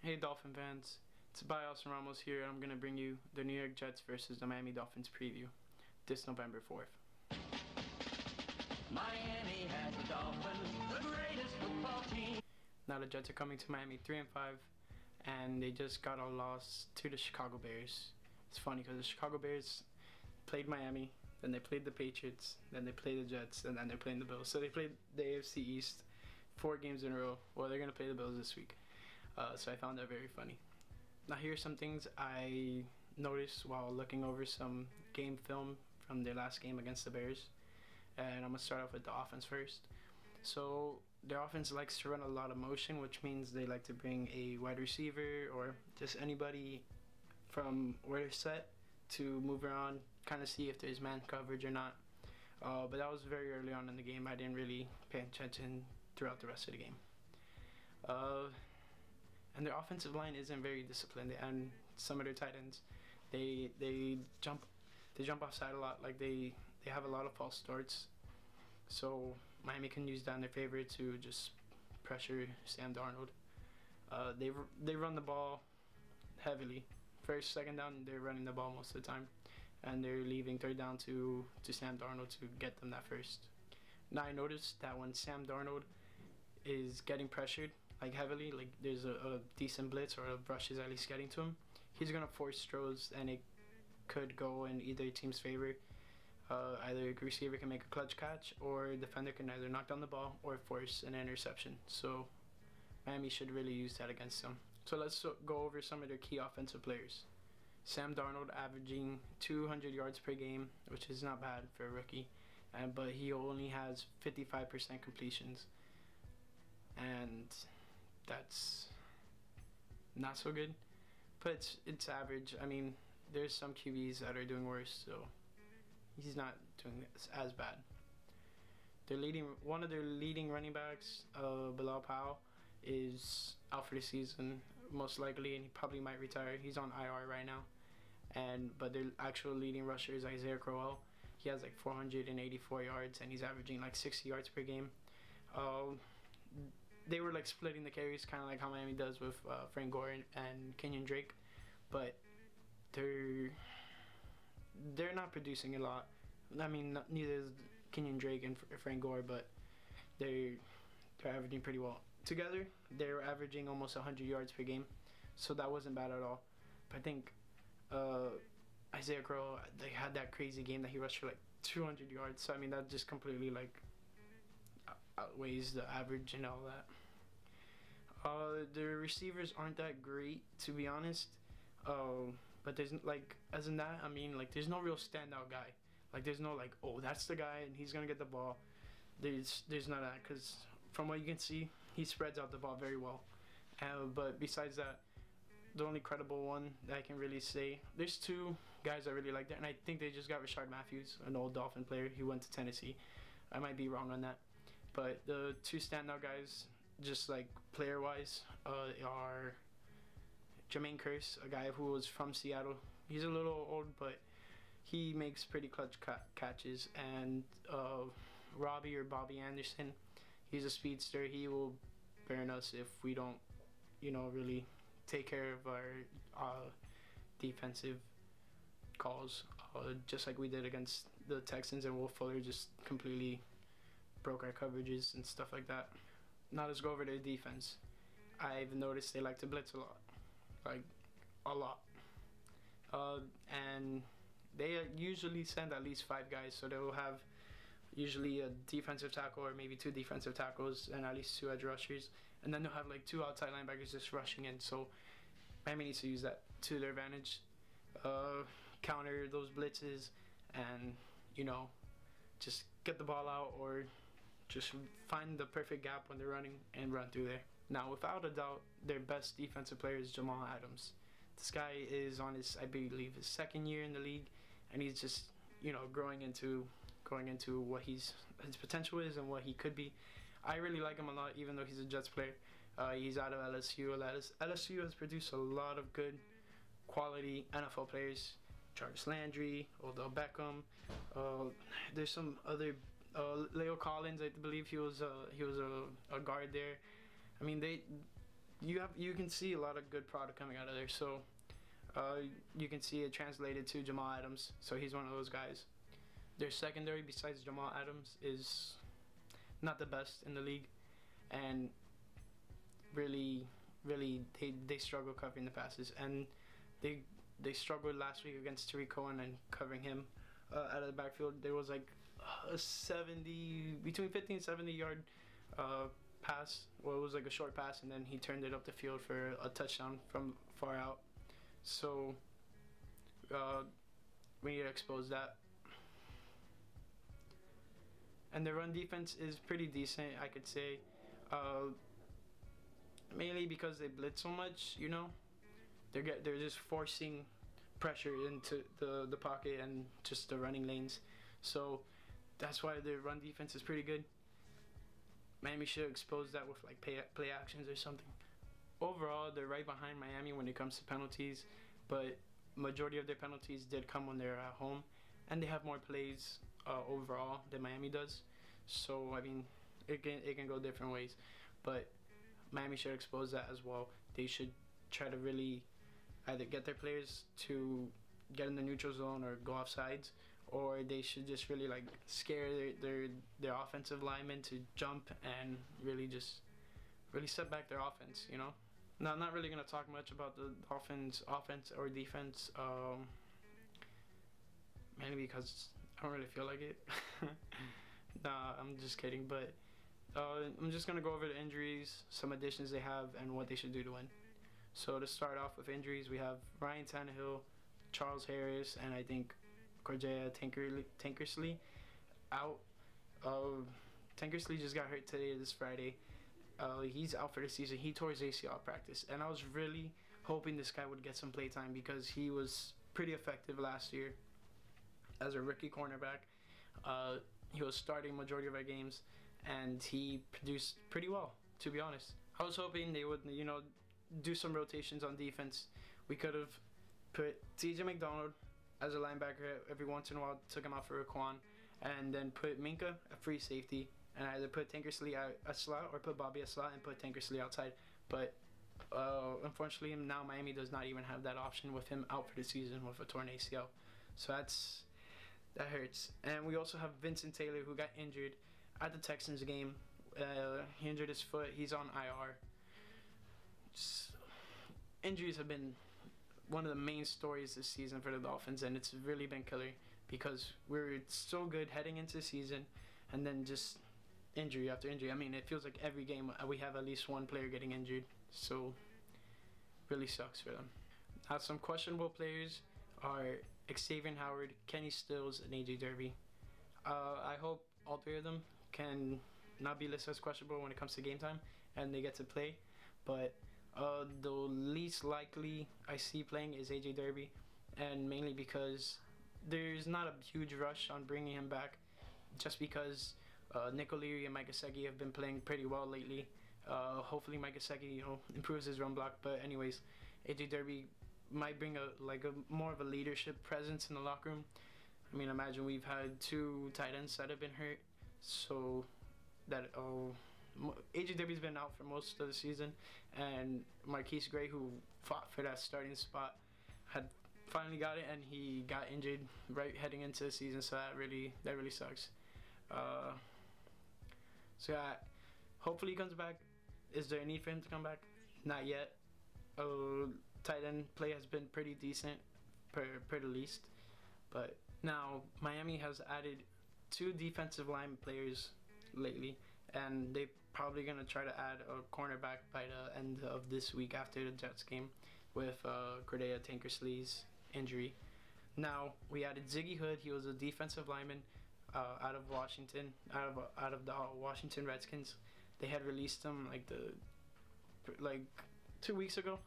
Hey Dolphin fans, it's Austin Ramos here, and I'm going to bring you the New York Jets versus the Miami Dolphins preview this November 4th. Miami has the Dolphins, the greatest football team. Now the Jets are coming to Miami 3-5, and they just got a loss to the Chicago Bears. It's funny because the Chicago Bears played Miami, then they played the Patriots, then they played the Jets, and then they're playing the Bills. So they played the AFC East 4 games in a row. Well, they're going to play the Bills this week. So I found that very funny. Now here's some things I noticed while looking over some game film from their last game against the Bears. And I'm going to start off with the offense first. So their offense likes to run a lot of motion, which means they like to bring a wide receiver or just anybody from where they're set to move around, kind of see if there's man coverage or not. But that was very early on in the game. I didn't really pay attention throughout the rest of the game. And their offensive line isn't very disciplined, and some of their tight ends, they jump offside a lot. Like they have a lot of false starts, so Miami can use that in their favor to just pressure Sam Darnold. They run the ball heavily. First, second down, they're running the ball most of the time, and they're leaving third down to Sam Darnold to get them that first. Now I noticed that when Sam Darnold is getting pressured, like heavily, like there's a decent blitz or a rush is at least getting to him, he's gonna force throws, and it could go in either team's favor. Either a receiver can make a clutch catch, or a defender can either knock down the ball or force an interception. So Miami should really use that against them. So let's go over some of their key offensive players. Sam Darnold averaging 200 yards per game, which is not bad for a rookie, but he only has 55% completions, and that's not so good, but it's average. I mean, there's some QBs that are doing worse, so he's not doing as bad. One of their leading running backs, Bilal Powell, is out for the season most likely, and he probably might retire. He's on IR right now. But their actual leading rusher is Isaiah Crowell. He has like 484 yards, and he's averaging like 60 yards per game. They were like splitting the carries, kind of like how Miami does with Frank Gore and Kenyon Drake, but they're not producing a lot. I mean, neither is Kenyon Drake and Frank Gore, but they're averaging pretty well. Together, they're averaging almost 100 yards per game, so that wasn't bad at all. But I think Isaiah Crowell, they had that crazy game that he rushed for like 200 yards, so I mean that just completely like outweighs the average and all that. The receivers aren't that great, to be honest, but there's like, as in that, I mean, like there's no real standout guy. Like there's no like, oh, that's the guy and he's gonna get the ball. There's none of that, because from what you can see, he spreads out the ball very well. But besides that, the only credible one that I can really say, there's 2 guys I really like there, and I think they just got Rashard Matthews, an old Dolphin player. He went to Tennessee. I might be wrong on that. But the 2 standout guys, just like player-wise, are Jermaine Kearse, a guy who was from Seattle. He's a little old, but he makes pretty clutch catches. And Robbie or Bobby Anderson, he's a speedster. He will burn us if we don't, really take care of our defensive calls, just like we did against the Texans, and Will Fuller just completely broke our coverages and stuff like that. Now let's go over their defense. I've noticed they like to blitz a lot, like a lot, and they usually send at least 5 guys, so they will have usually a defensive tackle or maybe 2 defensive tackles and at least 2 edge rushers, and then they'll have like 2 outside linebackers just rushing in. So Miami needs to use that to their advantage, counter those blitzes, and just get the ball out, or just find the perfect gap when they're running and run through there. Now, without a doubt, their best defensive player is Jamal Adams. This guy is on his, I believe, his 2nd year in the league, and he's just, growing into what his potential is and what he could be. I really like him a lot, even though he's a Jets player. He's out of LSU. LSU has produced a lot of good, quality NFL players. Jarvis Landry, Odell Beckham. There's some other Leo Collins, I believe he was a guard there. I mean, you can see a lot of good product coming out of there. So you can see it translated to Jamal Adams. So he's one of those guys. Their secondary, besides Jamal Adams, is not the best in the league, and really they struggle covering the passes, and they struggled last week against Tariq Cohen and covering him out of the backfield. There was like a 70 between 50 and 70 yard pass. Well, it was like a short pass, and then he turned it up the field for a touchdown from far out. So we need to expose that. And the run defense is pretty decent, I could say. Mainly because they blitz so much, you know. They're just forcing pressure into the pocket and just the running lanes. So that's why the run defense is pretty good. Miami should expose that with like play actions or something. Overall, they're right behind Miami when it comes to penalties, but majority of their penalties did come when they're at home, and they have more plays overall than Miami does. So I mean, it can go different ways, but Miami should expose that as well. They should try to really either get their players to get in the neutral zone or go off sides, or they should just really like scare their offensive linemen to jump and really set back their offense, you know. Now, I'm not really gonna talk much about the Dolphins' offense or defense, mainly because I don't really feel like it. Nah, I'm just kidding. But I'm just gonna go over the injuries, some additions they have, and what they should do to win. So to start off with injuries, we have Ryan Tannehill, Charles Harris, and I think Corjea Tankersley out. Tankersley just got hurt today, this Friday. He's out for the season. He tore his ACL at practice, and I was really hoping this guy would get some play time because he was pretty effective last year as a rookie cornerback. He was starting majority of our games, and he produced pretty well, to be honest. I was hoping they would, you know, do some rotations on defense. We could have put TJ McDonald as a linebacker every once in a while, took him out for Raquan, and then put Minka, a free safety, and either put Tankersley out a slot or put Bobby a slot and put Tankersley outside. But unfortunately, now Miami does not even have that option with him out for the season with a torn ACL. So that hurts. And we also have Vincent Taylor, who got injured at the Texans game. He injured his foot. He's on IR. Injuries have been one of the main stories this season for the Dolphins, and it's really been killer because we're so good heading into the season, and then just injury after injury. I mean, it feels like every game we have at least one player getting injured, so really sucks for them. Now, some questionable players are Xavier Howard, Kenny Stills, and AJ Derby. I hope all three of them can not be listed as questionable when it comes to game time and they get to play, but the least likely I see playing is AJ Derby, and mainly because there's not a huge rush on bringing him back, just because Nick O'Leary and Mike Gesicki have been playing pretty well lately. Hopefully Mike Gesicki, you know, improves his run block. But anyways, AJ Derby might bring a more of a leadership presence in the locker room. I mean, imagine we've had 2 tight ends that have been hurt, so that AJ Derby's been out for most of the season, and Marquise Gray, who fought for that starting spot, had finally got it, and he got injured right heading into the season, so that really sucks. So yeah, hopefully he comes back. Is there a need for him to come back? Not yet. Tight end play has been pretty decent, per the least. But now Miami has added 2 defensive line players lately, and they're probably gonna try to add a cornerback by the end of this week after the Jets game, with Corjea Tankersley's injury. Now we added Ziggy Hood. He was a defensive lineman out of Washington, out of the Washington Redskins. They had released him like 2 weeks ago,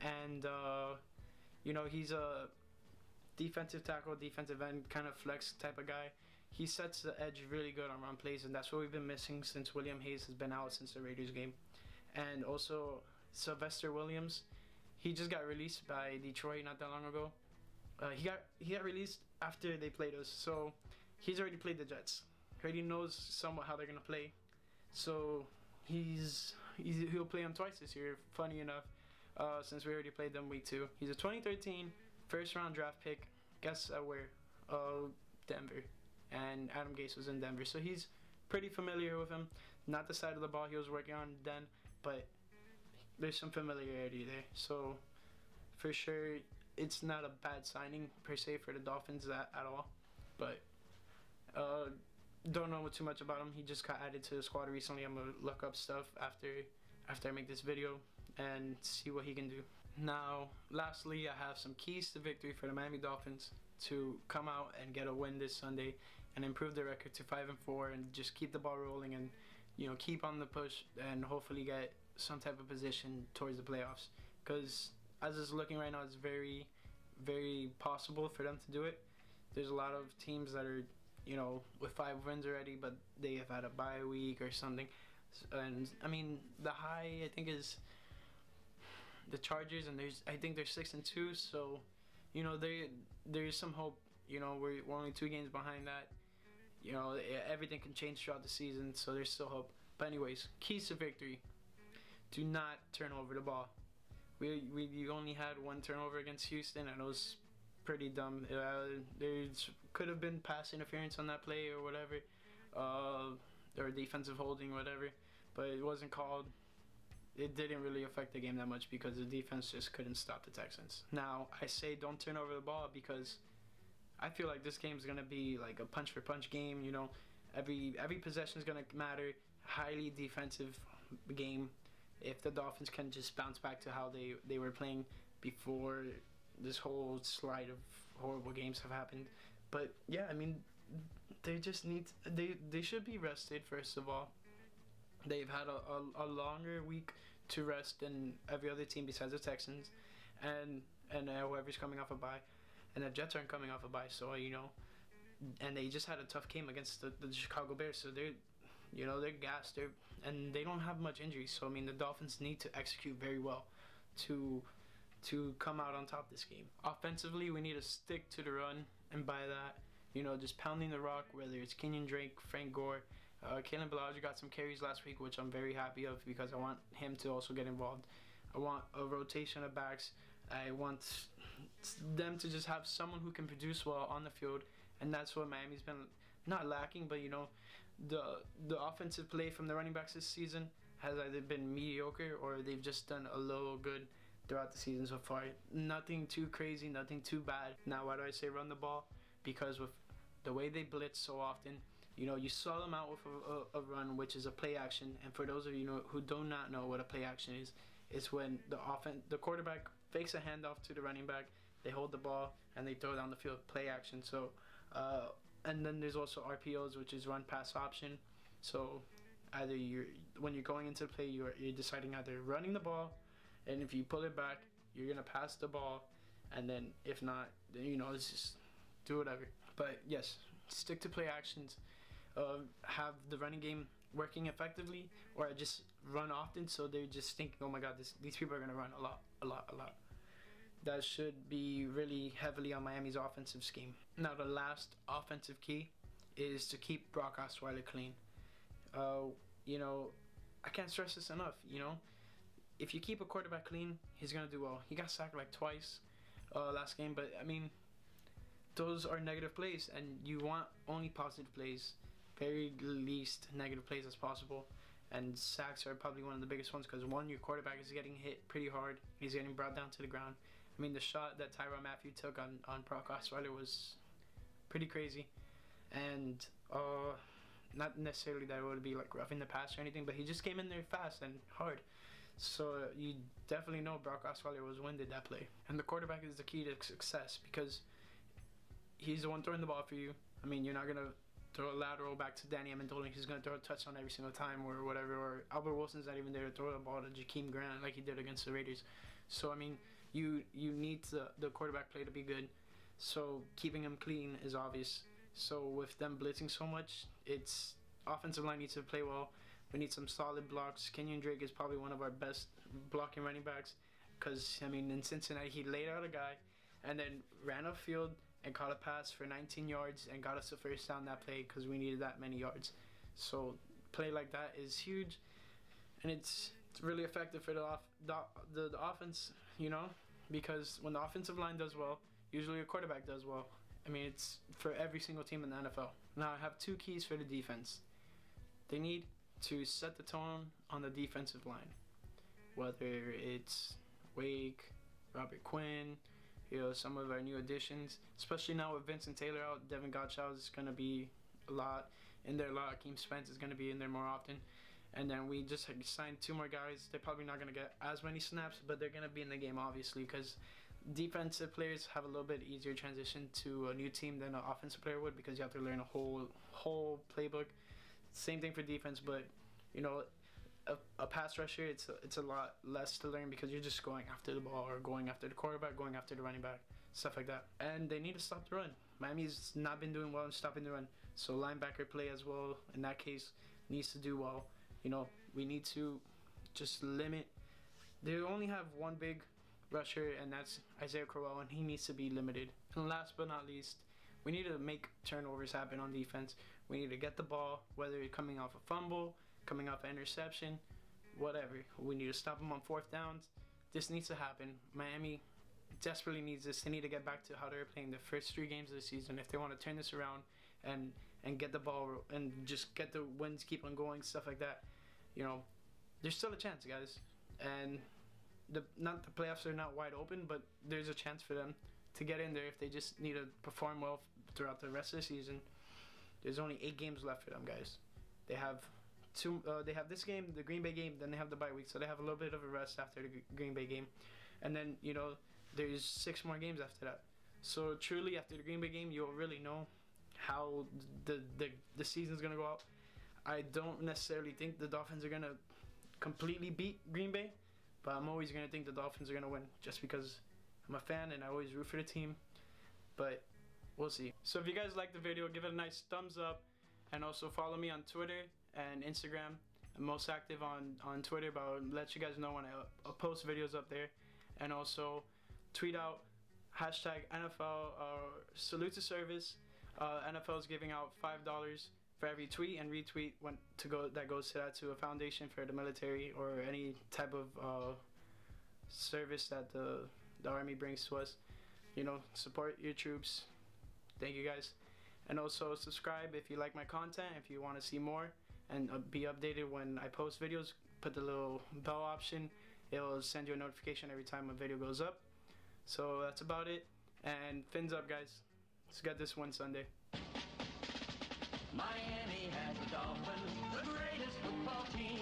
and you know, he's a defensive tackle, defensive end, kind of flex type of guy. He sets the edge really good on run plays, and that's what we've been missing since William Hayes has been out since the Raiders game. And also Sylvester Williams, he just got released by Detroit not that long ago. He got released after they played us, so he's already played the Jets. Already knows somewhat how they're gonna play. So he's he'll play him twice this year. Funny enough, since we already played them week 2. He's a 2013 first-round draft pick. Guess where? Denver. And Adam Gase was in Denver, so he's pretty familiar with him. Not the side of the ball he was working on then, but there's some familiarity there. So for sure, it's not a bad signing per se for the Dolphins at all. But don't know too much about him. He just got added to the squad recently. I'm gonna look up stuff after I make this video and see what he can do. Now, lastly, I have some keys to victory for the Miami Dolphins to come out and get a win this Sunday and improve their record to 5-4 and just keep the ball rolling and, you know, keep on the push and hopefully get some type of position towards the playoffs. Because as it's looking right now, it's very, very possible for them to do it. There's a lot of teams that are, you know, with 5 wins already, but they have had a bye week or something. And I mean, the high I think is the Chargers, and I think they're 6-2. So, you know, there's some hope. You know, we're only 2 games behind that. You know, everything can change throughout the season, so there's still hope. But anyways, keys to victory: do not turn over the ball. We only had 1 turnover against Houston, and it was pretty dumb. There could have been pass interference on that play or whatever, or defensive holding, whatever, but it wasn't called. It didn't really affect the game that much because the defense just couldn't stop the Texans. Now, I say don't turn over the ball because I feel like this game is going to be like a punch-for-punch game. You know, every possession is going to matter. Highly defensive game. If the Dolphins can just bounce back to how they were playing before this whole slide of horrible games have happened. But yeah, I mean, they just need they should be rested first of all. They've had a longer week to rest than every other team besides the Texans, and whoever's coming off a bye, and the Jets aren't coming off a bye. So you know, and they just had a tough game against the Chicago Bears. So they're gassed. And they don't have much injuries. So I mean, the Dolphins need to execute very well to come out on top this game. Offensively, we need to stick to the run, and by that, you know, just pounding the rock. Whether it's Kenyon Drake, Frank Gore. Kalen Ballage got some carries last week, which I'm very happy of because I want him to also get involved. I want a rotation of backs. I want them to just have someone who can produce well on the field, and that's what Miami's been not lacking. But you know, the offensive play from the running backs this season has either been mediocre or they've just done a little good throughout the season so far. Nothing too crazy, nothing too bad. Now, why do I say run the ball? Because with the way they blitz so often, you know, you saw them out with a run, which is a play action. And for those of you who do not know what a play action is, it's when the quarterback fakes a handoff to the running back, they hold the ball, and they throw it down the field. Play action. So, and then there's also RPOs, which is run pass option. So, either when you're going into the play, you're deciding either running the ball, and if you pull it back, you're gonna pass the ball, and then if not, then you know, it's just do whatever. But yes, stick to play actions. Have the running game working effectively, or just run often, so they're just thinking, oh my god, these people are going to run a lot. That should be really heavily on Miami's offensive scheme. Now, the last offensive key is to keep Brock Osweiler clean. You know, I can't stress this enough. You know, if you keep a quarterback clean, he's going to do well. He got sacked like twice last game, but I mean, those are negative plays, and you want only positive plays. Very least negative plays as possible, and sacks are probably one of the biggest ones because one, your quarterback is getting hit pretty hard. He's getting brought down to the ground. I mean, the shot that Tyrann Mathieu took on Brock Osweiler was pretty crazy, and not necessarily that it would be like roughing the pass or anything, but he just came in there fast and hard. So you definitely know Brock Osweiler was winded that play, and the quarterback is the key to success because he's the one throwing the ball for you. I mean, you're not gonna throw a lateral back to Danny Amendola. He's going to throw a touchdown every single time or whatever. Or Albert Wilson's not even there to throw the ball to Jakeem Grant like he did against the Raiders. So, I mean, you need the quarterback play to be good. So, keeping him clean is obvious. So, with them blitzing so much, it's offensive line needs to play well. We need some solid blocks. Kenyon Drake is probably one of our best blocking running backs because, I mean, in Cincinnati, he laid out a guy and then ran upfield and caught a pass for 19 yards and got us the first down that play because we needed that many yards. So play like that is huge, and it's it's really effective for the offense, you know, because when the offensive line does well, usually a quarterback does well. I mean, it's for every single team in the NFL. Now, I have two keys for the defense. They need to set the tone on the defensive line, whether it's Wake, Robert Quinn, you know, some of our new additions, especially now with Vincent Taylor out. Devin Godchaux is going to be a lot in there. A lot. Akeem Spence is going to be in there more often. And then we just signed two more guys. They're probably not going to get as many snaps, but they're going to be in the game, obviously, because defensive players have a little bit easier transition to a new team than an offensive player would, because you have to learn a whole playbook. Same thing for defense, but, you know, a pass rusher, it's a lot less to learn because you're just going after the ball or going after the quarterback, going after the running back, stuff like that. And they need to stop the run. Miami's not been doing well in stopping the run, so linebacker play as well, in that case, needs to do well. You know, we need to just limit. They only have one big rusher, and that's Isaiah Crowell, and he needs to be limited. And last but not least, we need to make turnovers happen on defense. We need to get the ball, whether it's coming off a fumble, coming off an interception, whatever. We need to stop them on fourth downs. This needs to happen. Miami desperately needs this. They need to get back to how they were playing the first 3 games of the season if they want to turn this around and get the ball and just get the wins, keep on going, stuff like that. You know, there's still a chance, guys. And the playoffs are not wide open, but there's a chance for them to get in there if they just need to perform well throughout the rest of the season. There's only 8 games left for them, guys. They have they have this game, the Green Bay game, then they have the bye week, so they have a little bit of a rest after the Green Bay game, and then, you know, there's 6 more games after that. So truly, after the Green Bay game, you'll really know how the season's gonna go out. I don't necessarily think the Dolphins are gonna completely beat Green Bay, but I'm always gonna think the Dolphins are gonna win just because I'm a fan and I always root for the team. But we'll see. So if you guys like the video, give it a nice thumbs up, and also follow me on Twitter and Instagram. I'm most active on Twitter, but I'll let you guys know when I post videos up there. And also tweet out hashtag NFL salute to service. NFL is giving out $5 for every tweet and retweet that goes to a foundation for the military or any type of service that the Army brings to us. You know, support your troops. Thank you, guys. And also subscribe if you like my content, if you want to see more and be updated when I post videos. Put the little bell option. It'll send you a notification every time a video goes up. So that's about it. And fins up, guys. Let's get this one Sunday. Miami has the Dolphins, the greatest football team.